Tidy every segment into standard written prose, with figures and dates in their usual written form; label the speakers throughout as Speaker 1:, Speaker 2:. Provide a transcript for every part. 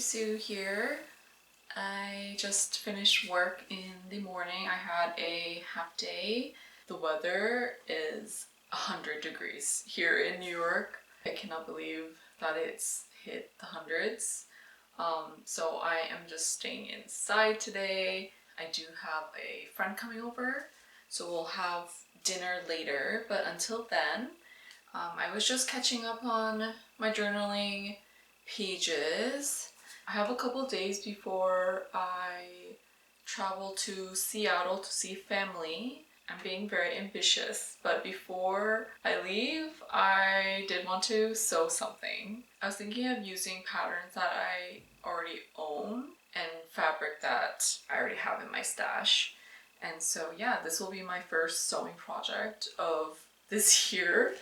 Speaker 1: Sue here. I just finished work in the morning. I had a half day. The weather is 100 degrees here in New York. I cannot believe that it's hit the hundreds. So I am just staying inside today. I do have a friend coming over, so we'll have dinner later, but until then, I was just catching up on my journaling pages. I have a couple days before I travel to Seattle to see family. I'm being very ambitious, but before I leave, I did want to sew something. I was thinking of using patterns that I already own and fabric that I already have in my stash. And so yeah, this will be my first sewing project of this year.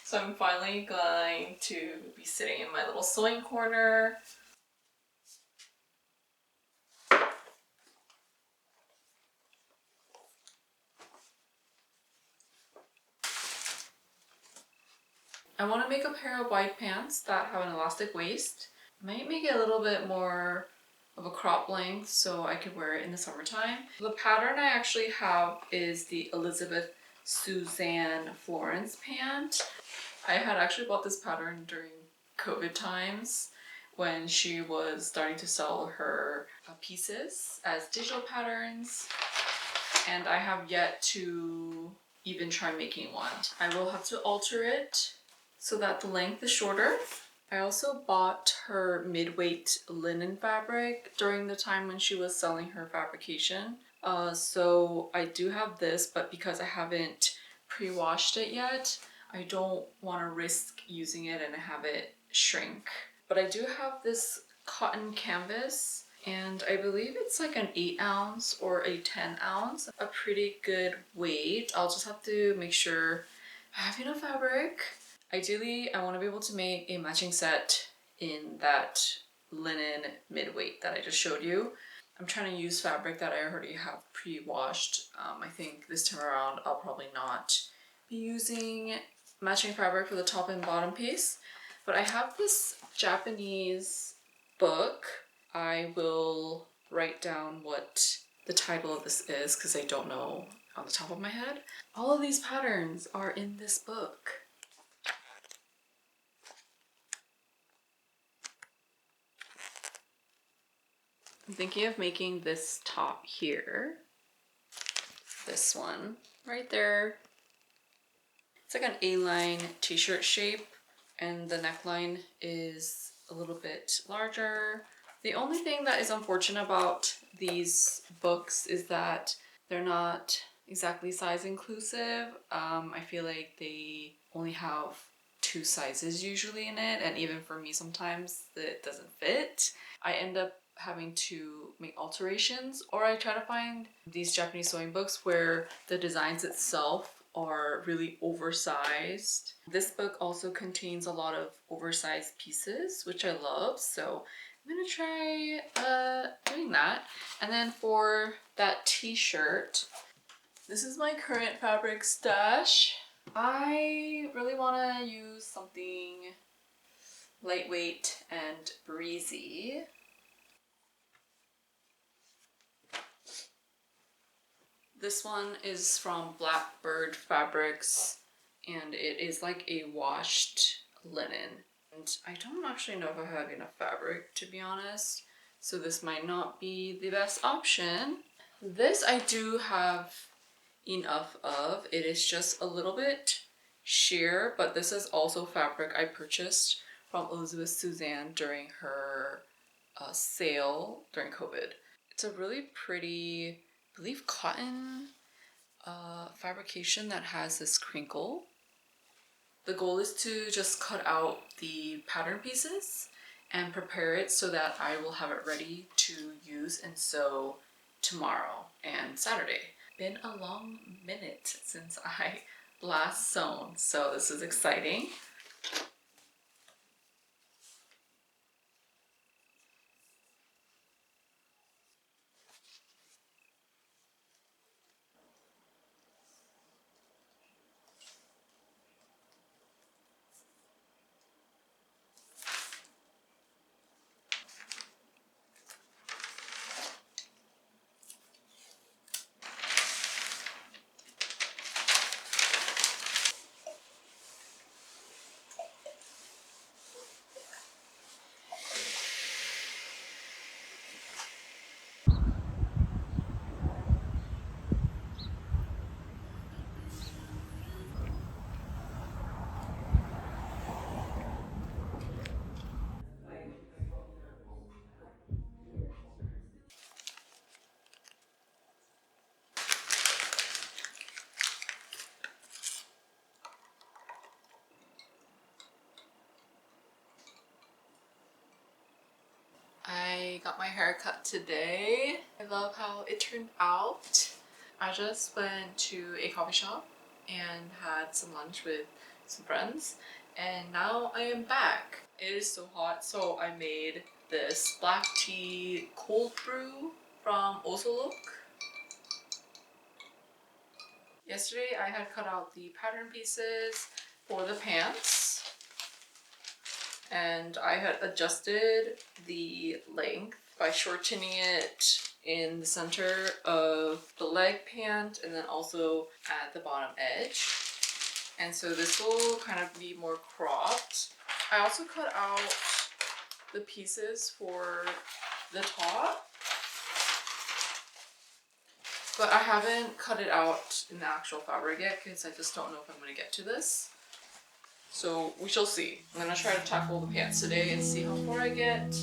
Speaker 1: So I'm finally going to be sitting in my little sewing corner. I want to make a pair of white pants that have an elastic waist. Might make it a little bit more of a crop length so I could wear it in the summertime. The pattern I actually have is the Elizabeth Suzanne Florence pant. I had actually bought this pattern during COVID times when she was starting to sell her pieces as digital patterns, and I have yet to even try making one. I will have to alter it so that the length is shorter. I also bought her mid-weight linen fabric during the time when she was selling her fabrication. So I do have this, but because I haven't pre-washed it yet, I don't want to risk using it and have it shrink. But I do have this cotton canvas, and I believe it's like an 8 ounce or a 10 ounce, a pretty good weight. I'll just have to make sure I have enough fabric. Ideally, I want to be able to make a matching set in that linen mid-weight that I just showed you. I'm trying to use fabric that I already have pre-washed. I think this time around I'll probably not be using matching fabric for the top and bottom piece. But I have this Japanese book. I will write down what the title of this is because I don't know on the top of my head. All of these patterns are in this book. I'm thinking of making this top here. This one right there. It's like an A-line t-shirt shape, and the neckline is a little bit larger. The only thing that is unfortunate about these books is that they're not exactly size inclusive. I feel like they only have 2 sizes usually in it, and even for me sometimes it doesn't fit. I end up having to make alterations, or I try to find these Japanese sewing books where the designs itself are really oversized. This book also contains a lot of oversized pieces, which I love, so I'm gonna try doing that. And then for that t-shirt, this is my current fabric stash. I really want to use something lightweight and breezy. This one is from Blackbird Fabrics, and it is like a washed linen. And I don't actually know if I have enough fabric, to be honest, so this might not be the best option. This I do have enough of. It is just a little bit sheer, but this is also fabric I purchased from Elizabeth Suzanne during her sale during COVID. It's a really pretty, I believe, cotton fabrication that has this crinkle. The goal is to just cut out the pattern pieces and prepare it so that I will have it ready to use and sew tomorrow and Saturday. Been a long minute since I last sewn, so this is exciting. got my hair cut today. I love how it turned out. I just went to a coffee shop and had some lunch with some friends, and now I am back. It is so hot, so I made this black tea cold brew from Look. Yesterday I had cut out the pattern pieces for the pants, and I had adjusted the length by shortening it in the center of the leg pant and then also at the bottom edge. And so this will kind of be more cropped. I also cut out the pieces for the top, but I haven't cut it out in the actual fabric yet because I just don't know if I'm going to get to this. So we shall see. I'm going to try to tackle the pants today and see how far I get.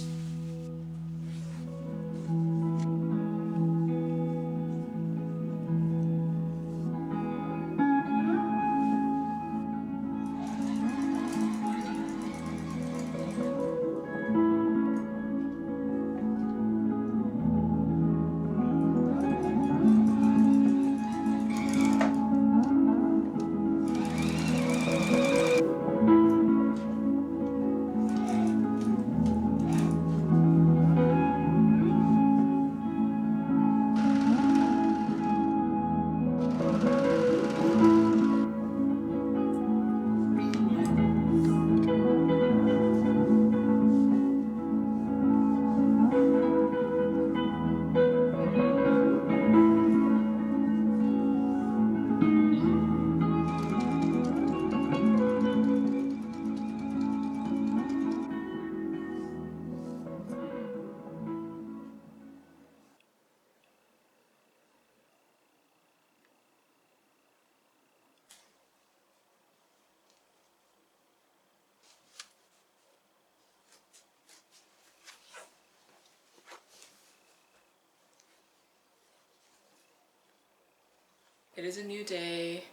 Speaker 1: It is a new day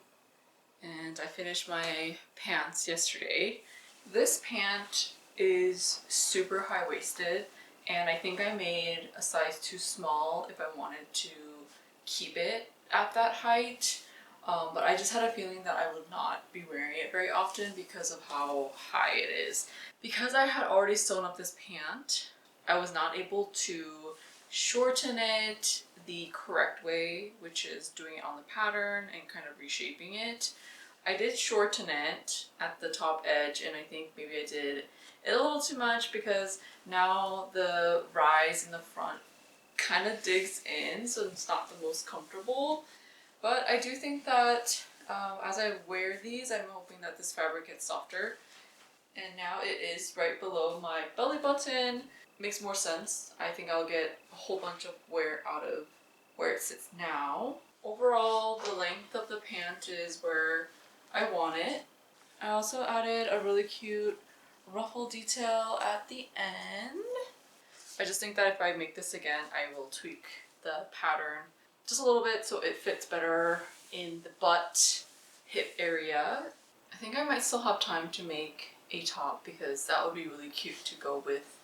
Speaker 1: and I finished my pants yesterday. This pant is super high-waisted and I think I made a size too small if I wanted to keep it at that height. But I just had a feeling that I would not be wearing it very often because of how high it is. Because I had already sewn up this pant, I was not able to shorten it the correct way, which is doing it on the pattern and kind of reshaping it. I did shorten it at the top edge, and I think maybe I did it a little too much because now the rise in the front kind of digs in, so it's not the most comfortable. But I do think that as I wear these, I'm hoping that this fabric gets softer. And now it is right below my belly button. Makes more sense. I think I'll get a whole bunch of wear out of where it sits now. Overall, the length of the pant is where I want it. I also added a really cute ruffle detail at the end. I just think that if I make this again, I will tweak the pattern just a little bit so it fits better in the butt, hip area. I think I might still have time to make a top because that would be really cute to go with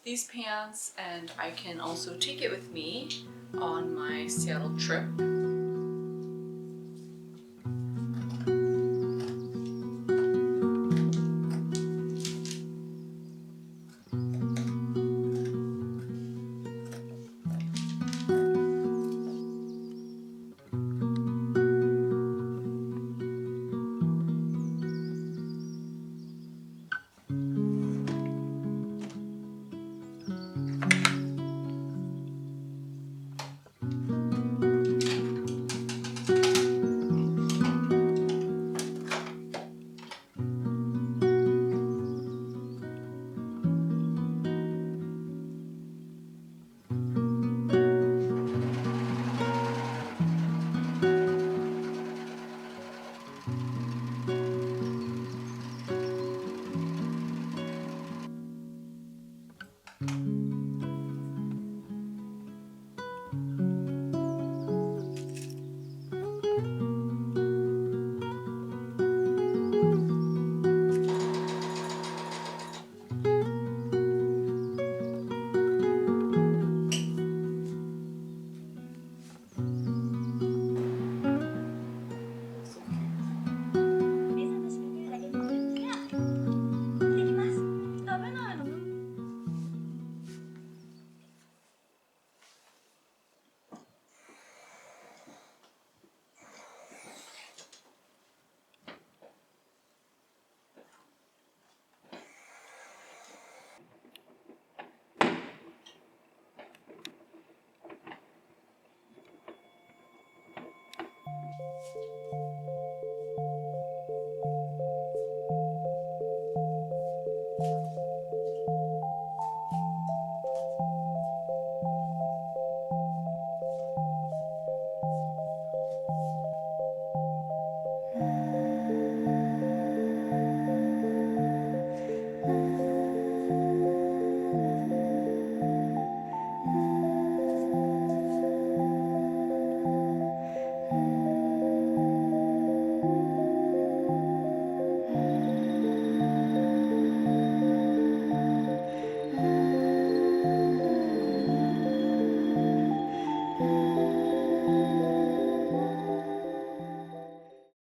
Speaker 1: these pants, and I can also take it with me on my Seattle trip.